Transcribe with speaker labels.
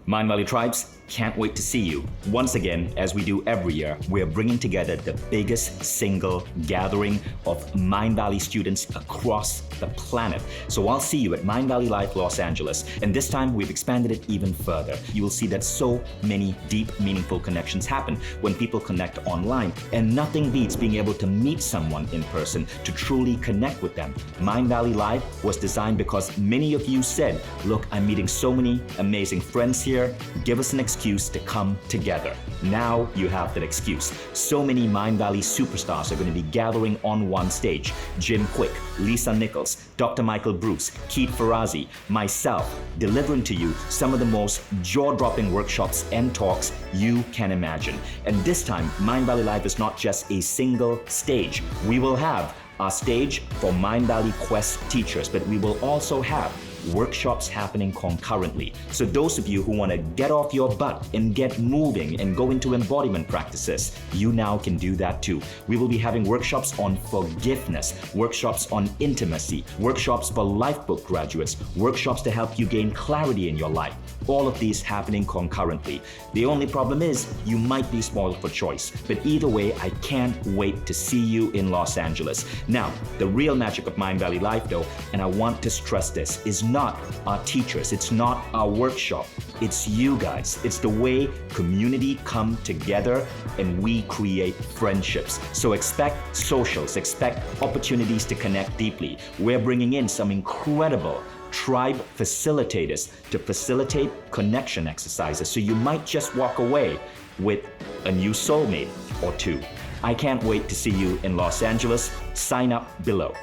Speaker 1: Mindvalley Tribes, can't wait to see you. Once again, as we do every year, we're bringing together the biggest single gathering of Mindvalley students across the planet. So I'll see you at Mindvalley Live Los Angeles. And this time we've expanded it even further. You will see that so many deep, meaningful connections happen when people connect online. And nothing beats being able to meet someone in person to truly connect with them. Mindvalley Live was designed because many of you said, look, I'm meeting so many amazing friends here. Give us an excuse to come together. Now you have that excuse. So many Mindvalley superstars are going to be gathering on one stage. Kwik, Lisa Nichols, Dr. Michael Bruce, Keith Farazi, myself, delivering to you some of the most jaw-dropping workshops and talks you can imagine. And this time, Mindvalley Live is not just a single stage. We will have our stage for Mindvalley Quest teachers, but we will also have workshops happening concurrently. So those of you who want to get off your butt and get moving and go into embodiment practices, you now can do that too. We will be having workshops on forgiveness, workshops on intimacy, workshops for lifebook graduates, workshops to help you gain clarity in your life. All of these happening concurrently. The only problem is you might be spoiled for choice. But either way, I can't wait to see you in Los Angeles. Now, the real magic of Mindvalley Live though, and I want to stress this, is not our teachers, it's not our workshop, it's you guys. It's the way community come together and we create friendships. So expect socials, expect opportunities to connect deeply. We're bringing in some incredible tribe facilitators to facilitate connection exercises. So you might just walk away with a new soulmate or two. I can't wait to see you in Los Angeles. Sign up below.